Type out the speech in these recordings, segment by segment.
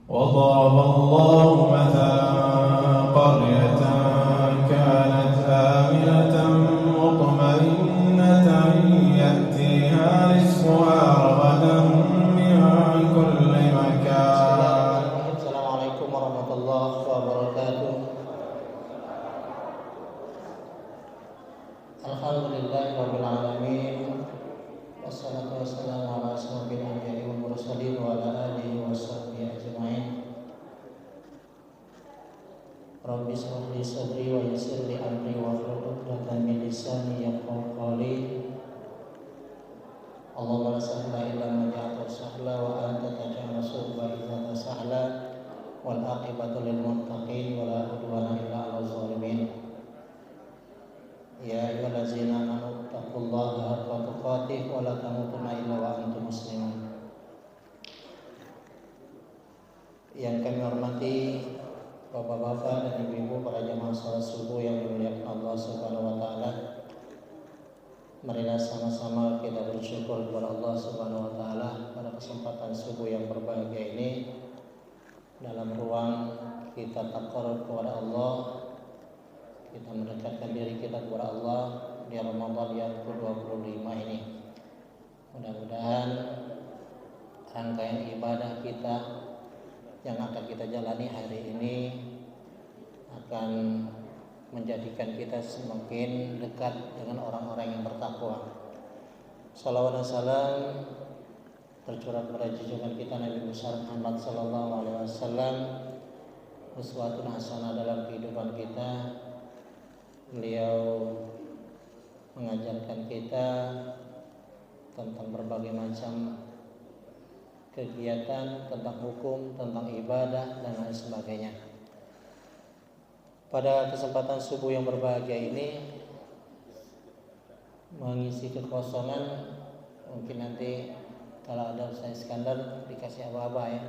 وضرب الله مثلا قرية كانت آمنة مطمئنة يأتيها رزقها رغدا من كل مكان. السلام عليكم ورحمة الله وبركاته. Alhamdulillahirabbil alamin. Wassalatu wassalamu ala asyrofil anbiya'i wal mursalin wa ala alihi washabbihi ajma'in. Rabbi shrah li sadri wa yassir li amri wahlul 'uqdatam min lisani yafqahu qawli. Allahumma la sahla illa ma ja'altahu sahla wa anta taj'alus sahla idza sahla wal aqibatu lil muttaqin wa la udwana illa 'alal zalimin. Ya ayyuhallazina amanu taqullaha haqqa tuqatih wa la tamutunna illa wa antum muslimun. Yang kami hormati Bapak-bapak dan ibu-ibu para jamaah salat subuh yang dimuliakan Allah Subhanahu wa taala. Marilah sama-sama kita bersyukur kepada Allah Subhanahu wa taala pada kesempatan subuh yang berbahagia ini dalam ruang kita taqarrub kepada Allah. Kita mendekatkan diri kita kepada Allah di Ramadan yang ke-25 ini. Mudah-mudahan rangkaian ibadah kita yang akan kita jalani hari ini akan menjadikan kita semakin dekat dengan orang-orang yang bertakwa. Salawat dan salam tercurah kepada junjungan kita Nabi besar Muhammad sallallahu alaihi wasallam, uswatun hasanah dalam kehidupan kita. Beliau mengajarkan kita tentang berbagai macam kegiatan, tentang hukum, tentang ibadah dan lain sebagainya. Pada kesempatan subuh yang berbahagia ini mengisi kekosongan, mungkin nanti kalau ada Ustaz Iskandar dikasih apa-apa ya.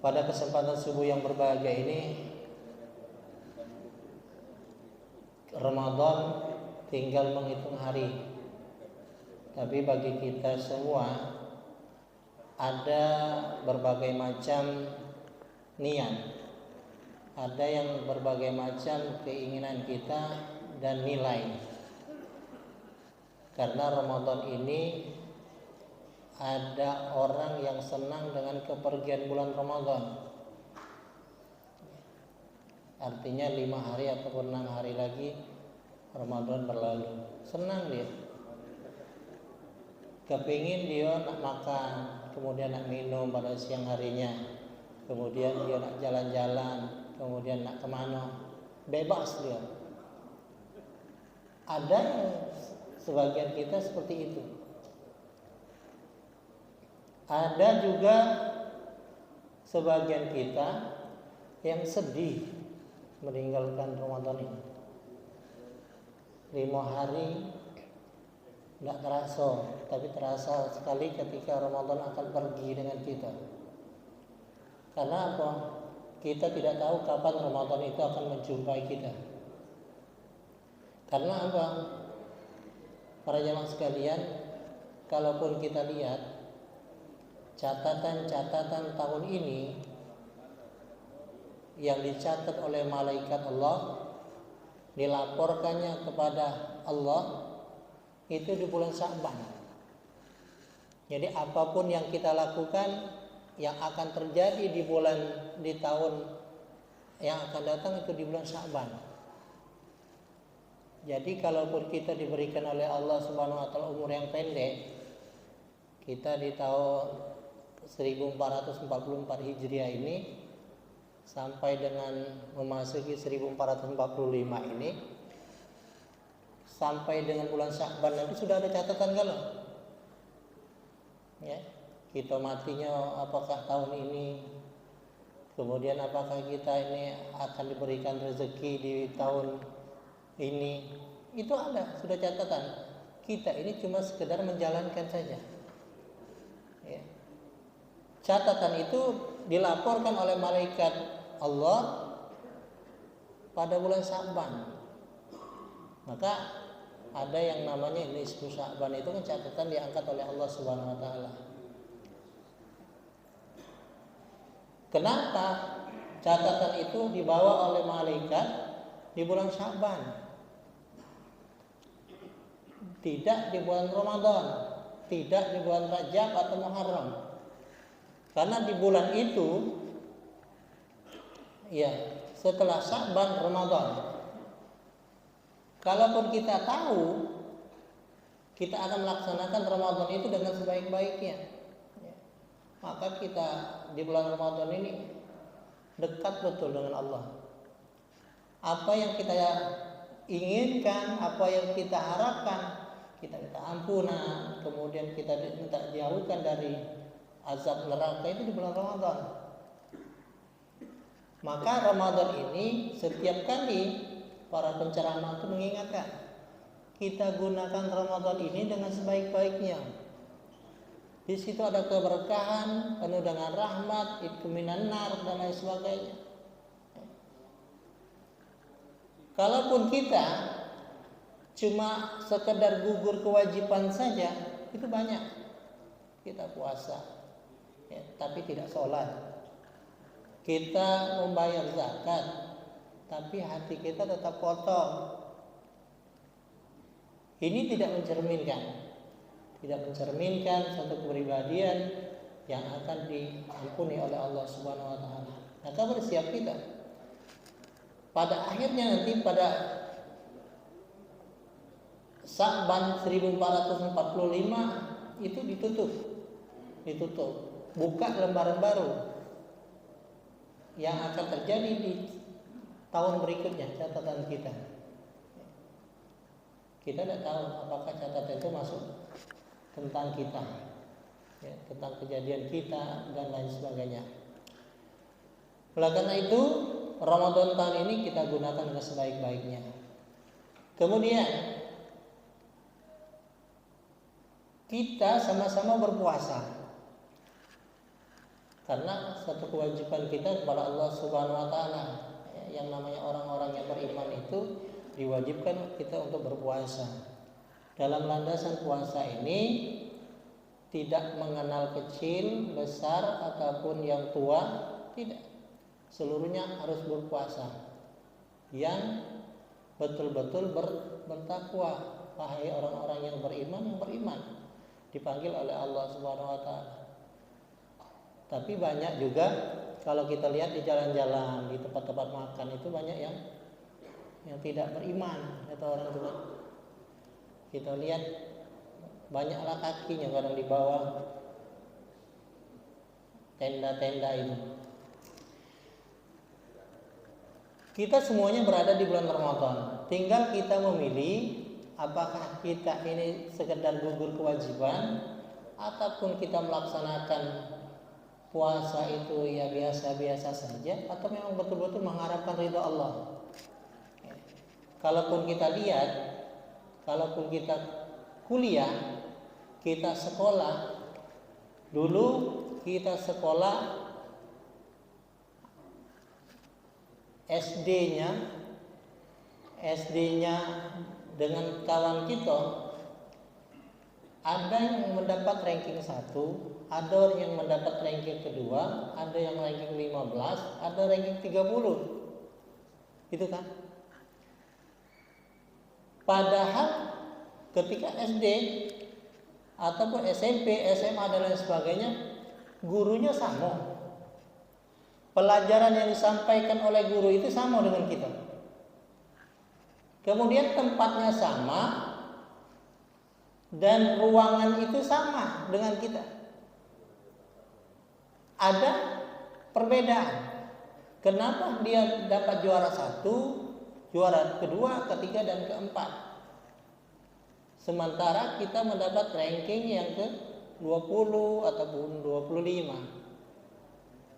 Pada kesempatan subuh yang berbahagia ini Ramadan tinggal menghitung hari. Tapi bagi kita semua ada berbagai macam niat. Ada yang berbagai macam keinginan kita dan nilai. Karena Ramadan ini ada orang yang senang dengan kepergian bulan Ramadan. Artinya 5 hari ataupun 6 hari lagi Ramadan berlalu. Senang dia. Kepingin dia nak makan, kemudian nak minum pada siang harinya. Kemudian dia nak jalan-jalan, kemudian nak kemana. Bebas dia. Ada sebagian kita seperti itu. Ada juga sebagian kita yang sedih meninggalkan Ramadan ini. 5 hari tidak terasa, tapi terasa sekali ketika Ramadan akan pergi dengan kita. Karena apa? Kita tidak tahu kapan Ramadan itu akan menjumpai kita. Karena apa? Para jamaah sekalian, kalaupun kita lihat catatan-catatan tahun ini yang dicatat oleh malaikat Allah, dilaporkannya kepada Allah itu di bulan Sya'ban. Jadi apapun yang kita lakukan yang akan terjadi di tahun yang akan datang itu di bulan Sya'ban. Jadi kalaupun kita diberikan oleh Allah Subhanahu wa taala umur yang pendek, kita di tahun 1444 Hijriah ini sampai dengan memasuki 1445 ini, sampai dengan bulan Sya'ban nanti sudah ada catatan kalau ya, kita matinya apakah tahun ini, kemudian apakah kita ini akan diberikan rezeki di tahun ini, itu ada sudah catatan. Kita ini cuma sekedar menjalankan saja ya. Catatan itu dilaporkan oleh malaikat Allah pada bulan Sya'ban. Maka ada yang namanya nisfu Sya'ban, itu kan catatan diangkat oleh Allah Subhanahu wa taala. Kenapa catatan itu dibawa oleh malaikat di bulan Sya'ban, tidak di bulan Ramadan, tidak di bulan Rajab atau Muharram? Karena di bulan itu, ya, setelah Sya'ban, Ramadan. Kalaupun kita tahu kita akan melaksanakan Ramadan itu dengan sebaik-baiknya, ya, maka kita di bulan Ramadan ini dekat betul dengan Allah. Apa yang kita inginkan, apa yang kita harapkan, kita minta ampunan, kemudian kita minta jauhkan dari azab neraka itu di bulan Ramadan. Maka Ramadan ini setiap kali para penceramah itu mengingatkan, kita gunakan Ramadan ini dengan sebaik-baiknya. Di situ ada keberkahan, penuh dengan rahmat, itu minan nar dan lain sebagainya. Kalaupun kita cuma sekedar gugur kewajiban saja, itu banyak. Kita puasa, ya, tapi tidak sholat. Kita membayar zakat, tapi hati kita tetap kotor. Ini tidak mencerminkan satu kepribadian yang akan diampuni oleh Allah Subhanahu wa taala. Maka bersiap kita. Pada akhirnya nanti pada Sya'ban 1445 itu ditutup, buka lembaran baru yang akan terjadi di tahun berikutnya, catatan kita. Kita tidak tahu apakah catatan itu masuk tentang kita, ya, tentang kejadian kita dan lain sebagainya. Oleh karena itu, Ramadan tahun ini kita gunakan dengan sebaik-baiknya. Kemudian kita sama-sama berpuasa, karena satu kewajiban kita kepada Allah Subhanahu wa taala, yang namanya orang-orang yang beriman itu diwajibkan kita untuk berpuasa. Dalam landasan puasa ini tidak mengenal kecil, besar ataupun yang tua, tidak. Seluruhnya harus berpuasa. Yang betul-betul bertakwa, wahai orang-orang yang beriman, dipanggil oleh Allah Subhanahu wa taala. Tapi banyak juga kalau kita lihat di jalan-jalan, di tempat-tempat makan itu banyak yang tidak beriman, kata orang tua. Kita lihat banyaklah kakinya kadang di bawah tenda-tenda itu. Kita semuanya berada di bulan Ramadan. Tinggal kita memilih apakah kita ini sekedar gugur kewajiban ataupun kita melaksanakan puasa itu ya biasa-biasa saja, atau memang betul-betul mengharapkan ridha Allah. Kalaupun kita lihat, kalaupun kita kuliah, kita sekolah, dulu kita sekolah SD-nya dengan kawan kita, ada yang mendapat ranking 1, ada yang mendapat ranking kedua, ada yang ranking 15, ada ranking 30. Itu kan? Padahal ketika SD ataupun SMP, SMA dan lain sebagainya, gurunya sama. Pelajaran yang disampaikan oleh guru itu sama dengan kita. Kemudian tempatnya sama dan ruangan itu sama dengan kita. Ada perbedaan. Kenapa dia dapat juara 1, juara kedua, ketiga dan keempat, sementara kita mendapat ranking yang ke-20 ataupun 25?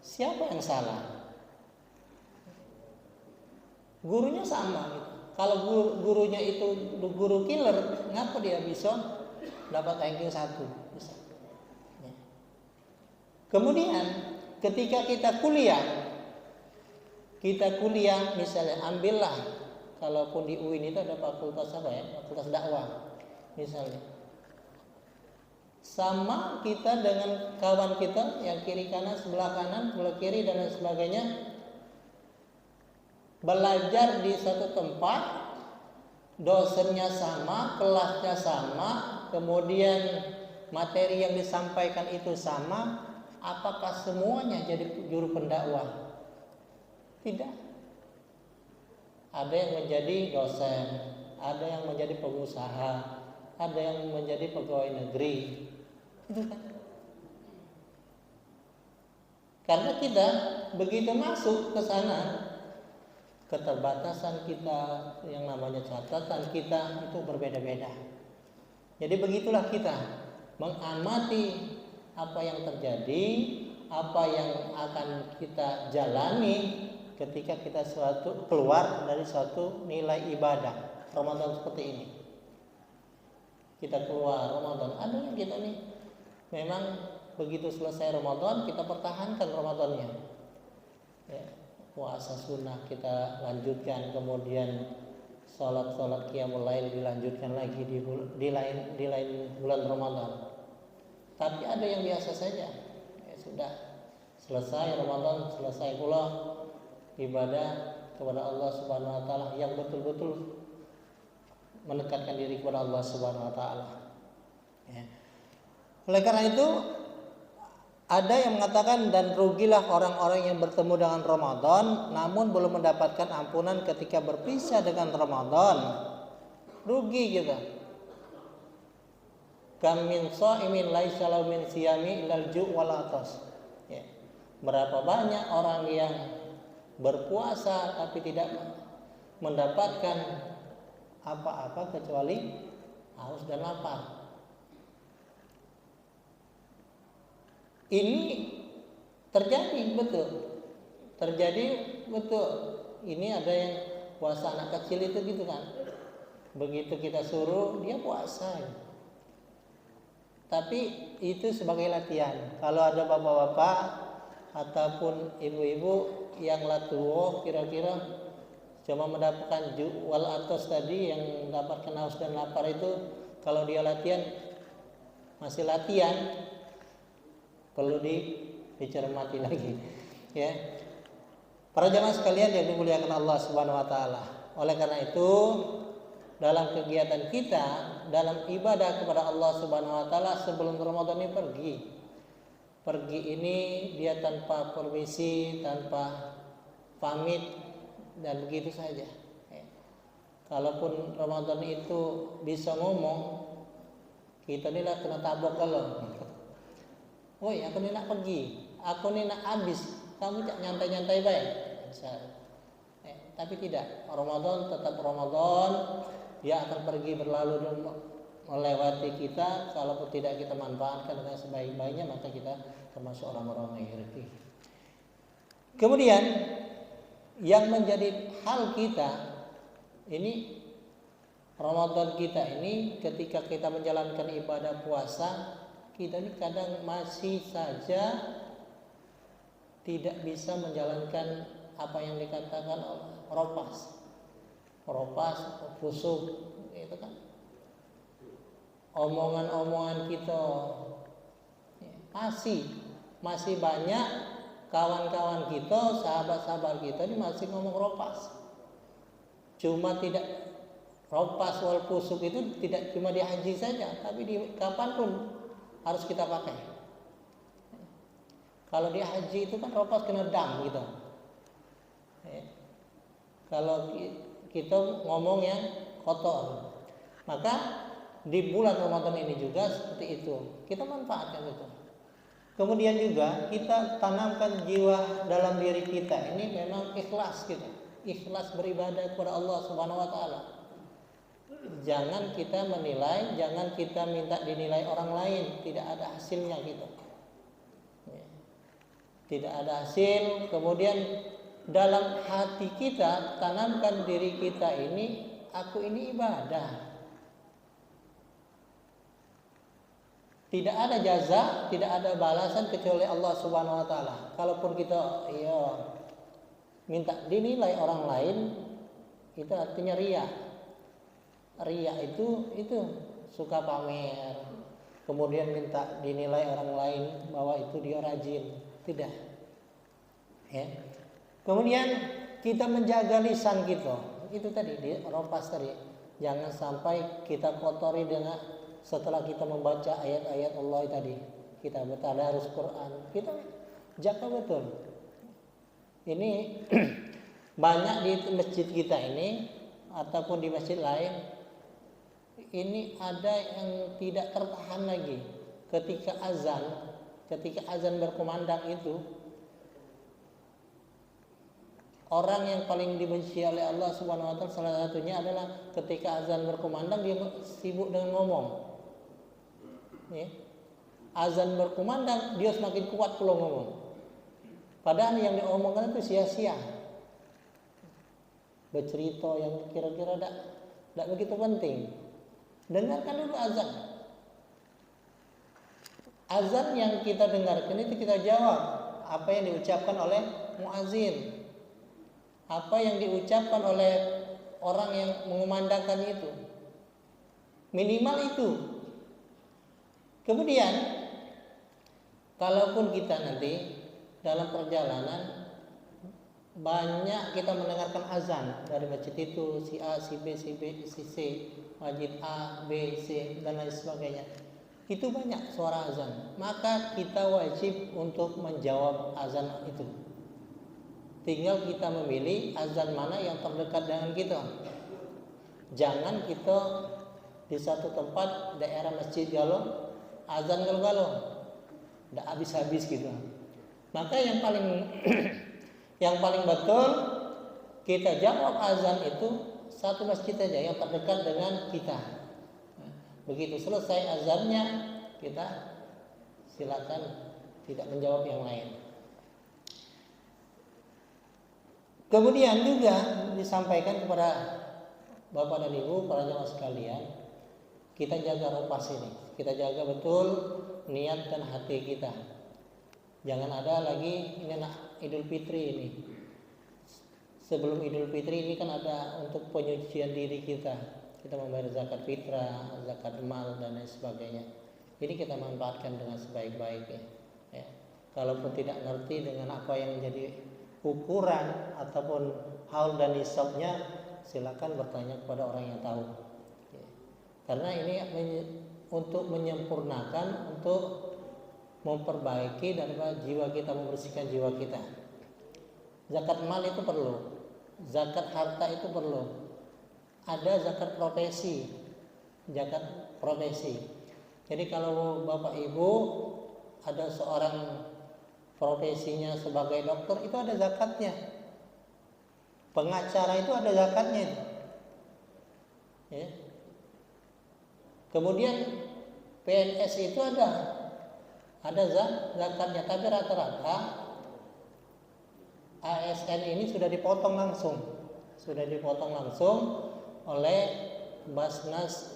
Siapa yang salah? Gurunya sama gitu. Kalau gurunya itu guru killer, ngapa dia bisa dapat ranking 1? Bisa. Ya. Kemudian ketika kita kuliah misalnya, ambillah, kalaupun di UIN itu ada fakultas apa ya? Fakultas dakwah misalnya. sama kita dengan kawan kita yang kiri kanan, sebelah kanan, sebelah kiri dan lain sebagainya, belajar di satu tempat, dosennya sama, kelasnya sama, kemudian materi yang disampaikan itu sama, apakah semuanya jadi juru pendakwah? Tidak. Ada yang menjadi dosen, ada yang menjadi pengusaha, ada yang menjadi pegawai negeri. Itu kan. Karena kita begitu masuk ke sana, keterbatasan kita, yang namanya catatan kita itu berbeda-beda. Jadi begitulah kita mengamati apa yang terjadi, apa yang akan kita jalani ketika kita keluar dari suatu nilai ibadah. Ramadan seperti ini. Kita keluar Ramadan, ada yang kita nih memang begitu selesai Ramadan kita pertahankan Ramadannya. Ya, puasa sunnah kita lanjutkan, kemudian sholat qiyamul lail dilanjutkan lagi di lain bulan Ramadan. Tapi ada yang biasa saja, ya sudah selesai Ramadan, selesai pula ibadah kepada Allah Subhanahu wa taala yang betul-betul mendekatkan diri kepada Allah Subhanahu wa taala. Ya. Oleh karena itu ada yang mengatakan, dan rugilah orang-orang yang bertemu dengan Ramadan namun belum mendapatkan ampunan ketika berpisah dengan Ramadan. Rugi kita. Kam min shaimin laisa lahu min siyami illal ju' wal atas. Ya. Berapa banyak orang yang berpuasa tapi tidak mendapatkan apa-apa kecuali haus dan lapar. Ini terjadi betul. Ini ada yang puasa anak kecil itu gitu kan. Begitu kita suruh dia puasa. Tapi itu sebagai latihan. Kalau ada bapak-bapak ataupun ibu-ibu yang latuwo kira-kira cuma mendapatkan wal atas tadi, yang mendapatkan haus dan lapar itu, kalau dia latihan masih latihan, perlu dicermati lagi, ya. Para jamaah sekalian yang dimuliakan Allah Subhanahu wa taala. Oleh karena itu, dalam kegiatan kita, dalam ibadah kepada Allah Subhanahu wa taala sebelum Ramadan ini pergi ini dia tanpa permisi, tanpa pamit, dan begitu saja. Ya. Kalaupun Ramadan itu bisa ngomong, kita ini lah kena tabok kalau. Woi, aku ni nak pergi, aku ni nak habis, kamu tak nyantai-nyantai baik. Tapi tidak, Ramadan tetap Ramadan, dia akan pergi berlalu dan melewati kita. Kalaupun tidak kita manfaatkan dengan sebaik-baiknya, maka kita termasuk orang-orang yang rugi. Kemudian yang menjadi hal kita ini, Ramadan kita ini, ketika kita menjalankan ibadah puasa, kita ini kadang masih saja tidak bisa menjalankan apa yang dikatakan ropas, fusuk, itu kan omongan-omongan kita. Masih banyak kawan-kawan kita, sahabat-sahabat kita ini masih ngomong ropas. Cuma tidak ropas wal fusuk itu tidak cuma di haji saja, tapi di kapanpun harus kita pakai. Kalau di haji itu kan ropas kena dam gitu. Kalau kita ngomong yang kotor, maka di bulan Ramadan ini juga seperti itu. Kita manfaatkan itu. Kemudian juga kita tanamkan jiwa dalam diri kita ini memang ikhlas kita. Ikhlas beribadah kepada Allah Subhanahu wa taala. Jangan kita menilai, jangan kita minta dinilai orang lain, tidak ada hasilnya gitu. Tidak ada hasil. Kemudian dalam hati kita tanamkan diri kita ini, aku ini ibadah. Tidak ada jaza, tidak ada balasan kecuali Allah Subhanahu wa taala. Kalaupun kita minta dinilai orang lain, itu artinya riya. Riya itu suka pamer, kemudian minta dinilai orang lain bahwa itu dia rajin, tidak. Ya. Kemudian kita menjaga lisan kita, itu tadi di ropas tadi, jangan sampai kita kotori dengan setelah kita membaca ayat-ayat Allah tadi, kita bertadarus Quran, kita jaga betul. Ini banyak di masjid kita ini ataupun di masjid lain, ini ada yang tidak tertahan lagi ketika azan berkumandang itu. Orang yang paling dibenci oleh Allah Subhanahu wa taala salah satunya adalah ketika azan berkumandang dia sibuk dengan ngomong. Ya. Azan berkumandang dia semakin kuat pula ngomong. Padahal yang diomongkan itu sia-sia. Bercerita yang kira-kira tidak begitu penting. Dengarkan dulu azan. Azan yang kita dengarkan itu kita jawab apa yang diucapkan oleh muazin. Apa yang diucapkan oleh orang yang mengumandangkan itu. Minimal itu. Kemudian kalaupun kita nanti dalam perjalanan banyak kita mendengarkan azan dari masjid itu, si A, si B, si B, si C, masjid A, B, C dan lain sebagainya. Itu banyak suara azan. Maka kita wajib untuk menjawab azan itu. Tinggal kita memilih azan mana yang terdekat dengan kita. Jangan kita di satu tempat daerah masjid galau, azan galau-galau, tidak habis-habis gitu. Maka yang paling betul kita jawab azan itu satu masjid saja yang terdekat dengan kita. Begitu selesai azannya kita silakan tidak menjawab yang lain. Kemudian juga disampaikan kepada Bapak dan Ibu, para jemaah sekalian, kita jaga ropas ini. Kita jaga betul niat dan hati kita. Jangan ada lagi ini Idul Fitri ini. Sebelum Idul Fitri ini kan ada untuk penyucian diri kita. Kita membayar zakat fitrah, zakat mal dan lain sebagainya. Ini kita manfaatkan dengan sebaik-baiknya. Ya. Kalaupun tidak ngerti dengan apa yang menjadi ukuran ataupun haul dan nisabnya, silakan bertanya kepada orang yang tahu. Ya. Karena ini untuk menyempurnakan, untuk memperbaiki daripada jiwa kita, membersihkan jiwa kita. Zakat mal itu perlu, zakat harta itu perlu. Ada zakat profesi, zakat profesi. Jadi kalau Bapak Ibu ada seorang profesinya sebagai dokter, itu ada zakatnya. Pengacara itu ada zakatnya itu. Ya. Kemudian PNS itu ada zakatnya, tapi rata-rata ASN ini sudah dipotong langsung oleh Basnas,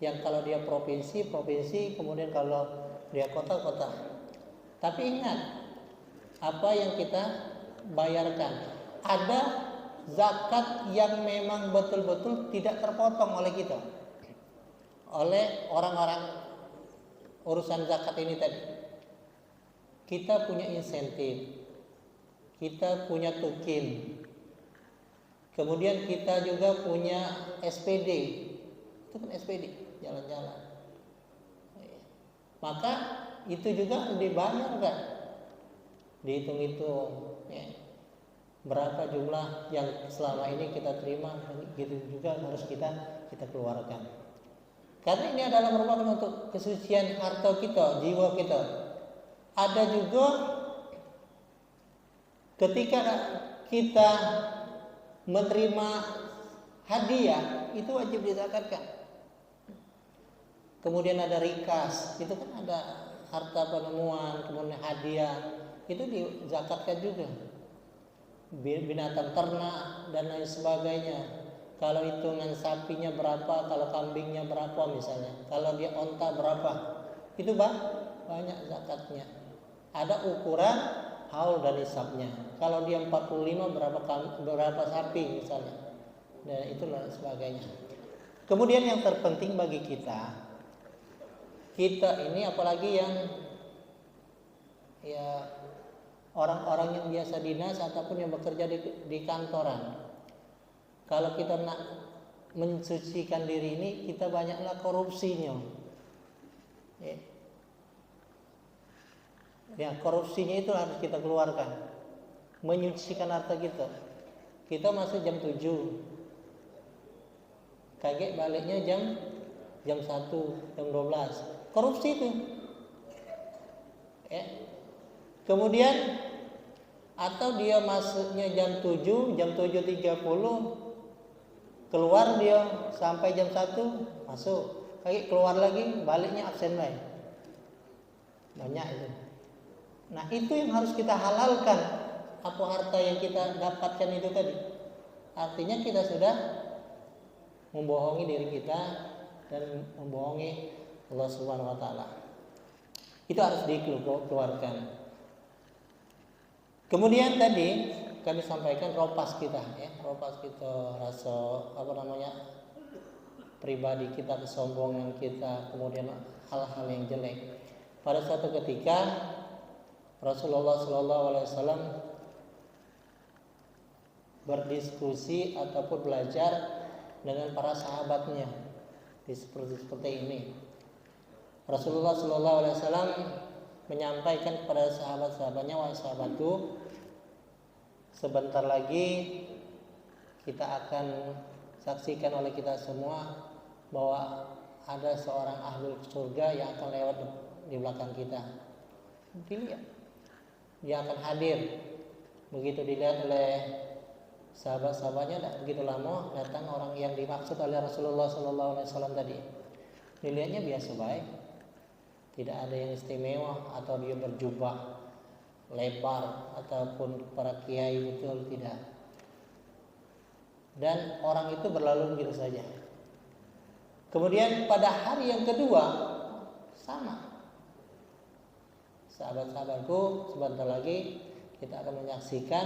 yang kalau dia provinsi, kemudian kalau dia kota. Tapi ingat apa yang kita bayarkan. Ada zakat yang memang betul-betul tidak terpotong oleh kita, oleh orang-orang urusan zakat ini tadi. Kita punya insentif, kita punya tukin, kemudian kita juga punya SPD. Itu kan SPD, jalan-jalan. Maka itu juga dibayar kan, dihitung-hitung ya. Berapa jumlah yang selama ini kita terima, gitu juga harus kita keluarkan. Karena ini adalah merupakan untuk kesucian harta kita, jiwa kita. Ada juga ketika kita menerima hadiah, itu wajib dizakatkan. Kemudian ada rikas, itu kan ada harta penemuan, kemudian hadiah, itu dizakatkan juga. Binatang ternak dan lain sebagainya. Kalau hitungan sapinya berapa, kalau kambingnya berapa misalnya, kalau dia onta berapa, itu banyak zakatnya. Ada ukuran haul dan nisabnya. Kalau dia 45 berapa sapi misalnya, dan itulah sebagainya. Kemudian yang terpenting bagi kita, kita ini apalagi yang ya orang-orang yang biasa dinas ataupun yang bekerja di kantoran. Kalau kita nak mensucikan diri ini, kita banyaklah korupsinya. Ya, korupsinya itu harus kita keluarkan. Menyucikan harta kita. Kita masuk jam 7. Kaget baliknya jam 1, jam 12. Korupsi itu. Ya. Kemudian atau dia masuknya jam 7, jam 7.30, keluar dia sampai jam 1, masuk. Kaget keluar lagi, baliknya absen baik. Banyak itu. Nah, itu yang harus kita halalkan. Apa harta yang kita dapatkan itu tadi. Artinya kita sudah membohongi diri kita dan membohongi Allah Subhanahu wa taala. Itu harus dikeluarkan. Kemudian tadi kami sampaikan ropas kita, ya, ropas kita, rasa pribadi kita, kesombongan kita, kemudian hal-hal yang jelek. Pada suatu ketika Rasulullah SAW berdiskusi ataupun belajar dengan para sahabatnya seperti ini. Rasulullah SAW menyampaikan kepada sahabat-sahabatnya, wahai sahabatku, sebentar lagi kita akan saksikan oleh kita semua bahwa ada seorang ahli surga yang akan lewat di belakang kita. Dilihat, dia akan hadir. Begitu dilihat oleh sahabat-sahabatnya, tidak begitu lama datang orang yang dimaksud oleh Rasulullah SAW tadi. Dilihatnya biasa baik, tidak ada yang istimewa, atau dia berjubah lebar ataupun para kiai, betul tidak. Dan orang itu berlalu begitu saja. Kemudian pada hari yang kedua sama. Sahabat-sahabatku, sebentar lagi kita akan menyaksikan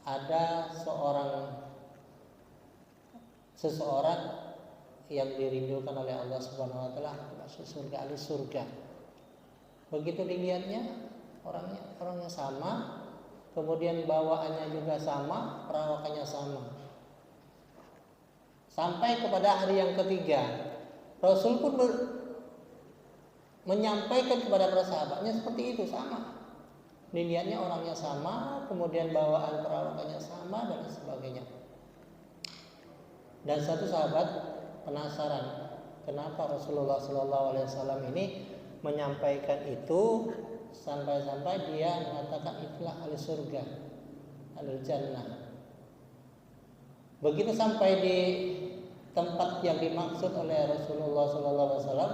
ada seseorang yang dirindukan oleh Allah Subhanahu wa taala, masuk surga, ahli surga. Begitu dilihatnya orangnya sama, kemudian bawaannya juga sama, perawakannya sama. Sampai kepada hari yang ketiga, Rasul pun menyampaikan kepada para sahabatnya seperti itu, sama. Dilihatnya orangnya sama, kemudian bawaan perawakannya sama, dan sebagainya. Dan satu sahabat penasaran, kenapa Rasulullah SAW ini menyampaikan itu sampai-sampai dia mengatakan itulah ahli surga, ahli jannah. Begitu sampai di tempat yang dimaksud oleh Rasulullah SAW,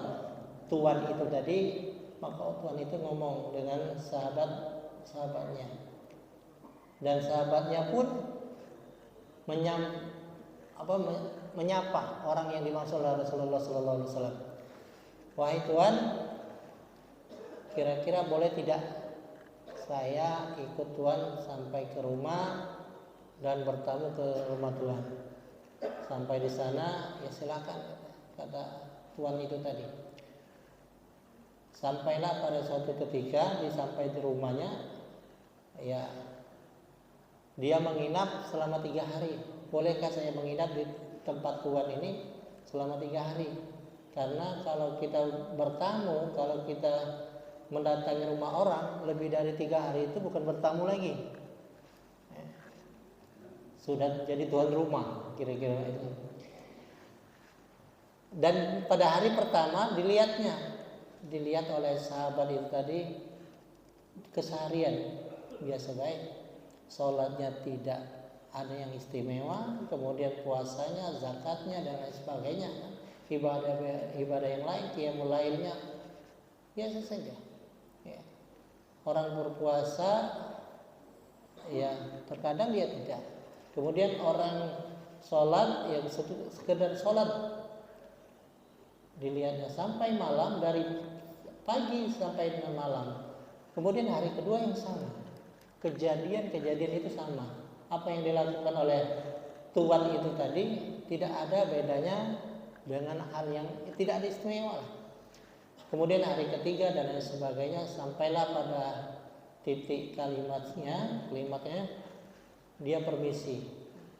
tuan itu tadi, maka tuan itu ngomong dengan sahabatnya, dan sahabatnya pun menyapa orang yang dimaksud oleh Rasulullah SAW. Wahai tuan, kira-kira boleh tidak saya ikut tuan sampai ke rumah dan bertamu ke rumah tuan? Sampai di sana, ya silakan, kata tuan itu tadi. Sampailah pada suatu ketika sampai di rumahnya, ya dia menginap selama 3 hari. Bolehkah saya menginap di tempat tuan ini selama 3 hari? Karena kalau kita bertamu, kalau kita mendatangi rumah orang lebih dari 3 hari itu bukan bertamu lagi, sudah jadi tuan rumah, kira-kira itu. Dan pada hari pertama dilihat oleh sahabat itu tadi keseharian biasa baik, sholatnya tidak ada yang istimewa, kemudian puasanya, zakatnya, dan lain sebagainya, ibadah yang lain, qiyamul lailnya biasa saja. Ya. Orang berpuasa, ya terkadang dia tidak. Kemudian orang sholat, ya sekedar sholat, dilihatnya sampai malam, dari pagi sampai dengan malam. Kemudian hari kedua yang sama, kejadian itu sama. Apa yang dilakukan oleh tuan itu tadi tidak ada bedanya dengan hal yang tidak ada istimewa. Kemudian hari ketiga dan lain sebagainya, sampailah pada titik kalimatnya dia permisi.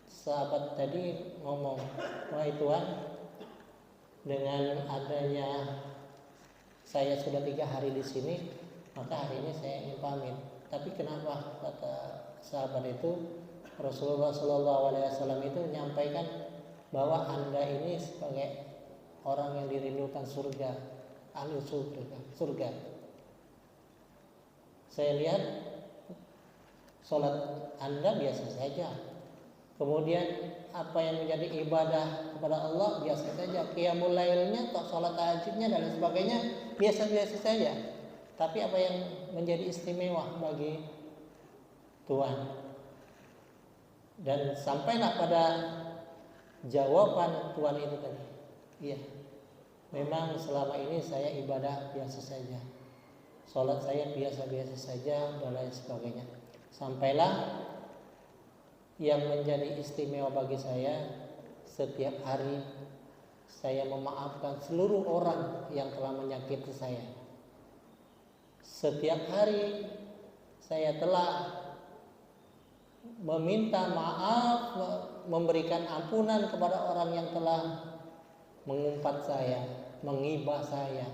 Sahabat tadi ngomong, wahai Tuhan, dengan adanya saya sudah 3 hari di sini, maka hari ini saya ingin pamit. Tapi kenapa, kata sahabat itu, Rasulullah SAW itu menyampaikan bahwa Anda ini sebagai orang yang dirindukan surga, ahli surga. Saya lihat sholat Anda biasa saja. Kemudian apa yang menjadi ibadah kepada Allah biasa saja. Qiyamul lailnya, sholat tahajudnya dan lain sebagainya biasa-biasa saja. Tapi apa yang menjadi istimewa bagi Tuhan? Dan sampailah pada jawaban Tuhan itu tadi. Iya, memang selama ini saya ibadah biasa saja, sholat saya biasa-biasa saja dan lain sebagainya. Sampailah yang menjadi istimewa bagi saya, setiap hari saya memaafkan seluruh orang yang telah menyakiti saya. Setiap hari saya telah meminta maaf, memberikan ampunan kepada orang yang telah mengumpat saya, menghibah saya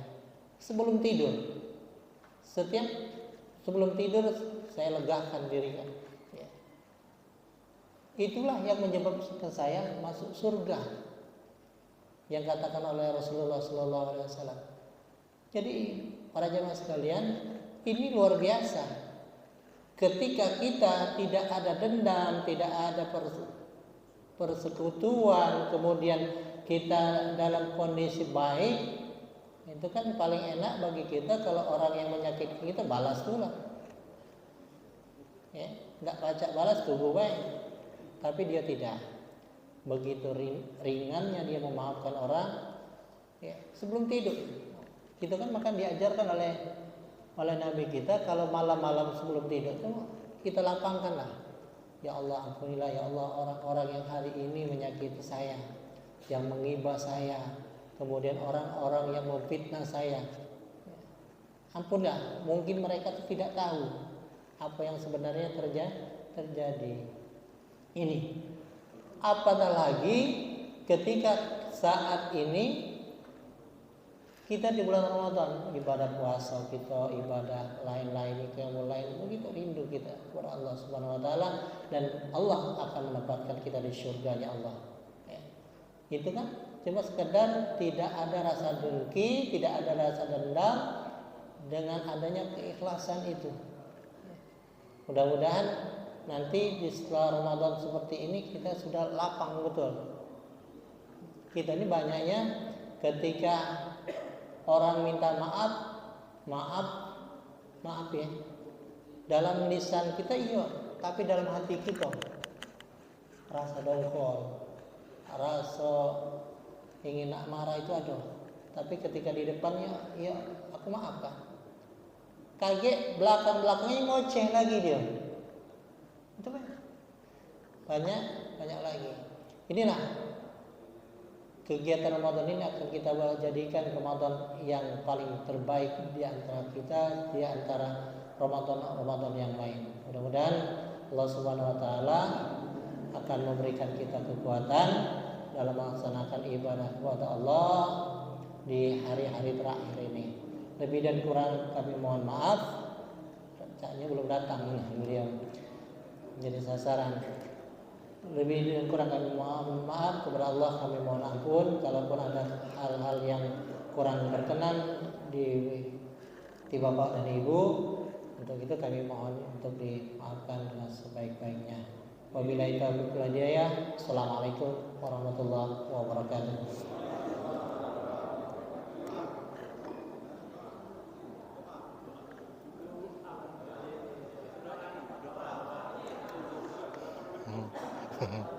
sebelum tidur. Setiap sebelum tidur saya legakan diri. Itulah yang menyebabkan saya masuk surga, yang katakan oleh Rasulullah SAW. Jadi para jemaah sekalian, ini luar biasa. Ketika kita tidak ada dendam, tidak ada persekutuan, kemudian kita dalam kondisi baik, itu kan paling enak bagi kita kalau orang yang menyakiti kita balas pula. Ya, enggak baca balas tubuh baik. Tapi dia tidak. Begitu ringannya dia memaafkan orang, ya, sebelum tidur. Kita kan makan diajarkan oleh Nabi kita, kalau malam-malam sebelum tidur kita lapangkanlah. Ya Allah, ampunilah ya Allah orang-orang yang hari ini menyakiti saya, yang menghibah saya, kemudian orang-orang yang memfitnah saya. Ampunlah, mungkin mereka tidak tahu apa yang sebenarnya terjadi. Ini apatah lagi ketika saat ini kita di bulan Ramadan, ibadah puasa kita, ibadah lain-lain itu yang mulai begitu rindu kita kepada Allah Subhanahu wa taala, dan Allah akan menempatkan kita di surganya Allah. Ya. Itu kan cuma sekedar tidak ada rasa dengki, tidak ada rasa dendam, dengan adanya keikhlasan itu. Mudah-mudahan nanti di setelah Ramadan seperti ini kita sudah lapang betul. Kita ini banyaknya ketika orang minta maaf ya. Dalam lisan kita iya, tapi dalam hati kita rasa dongkol, rasa ingin nak marah itu ada. Tapi ketika di depannya, iya aku maafkan. Kaget belakangnya ngoceh lagi dia. Itu banyak lagi. Inilah kegiatan Ramadan ini akan kita jadikan Ramadan yang paling terbaik di antara kita, di antara Ramadan yang lain. Mudah-mudahan Allah Subhanahu wa taala akan memberikan kita kekuatan dalam melaksanakan ibadah kepada Allah di hari-hari terakhir ini. Lebih dan kurang kami mohon maaf. Caknya belum datang beliau. Jadi sasaran. Lebih dan kurang kami mohon maaf kepada Allah, kami mohon ampun kalaupun ada hal-hal yang kurang berkenan di Bapak dan Ibu. Untuk itu kami mohon untuk dimaafkan dengan sebaik-baiknya. Wabillahi taufiq wal hidayah. Assalamualaikum warahmatullahi wabarakatuh. Mm-hmm.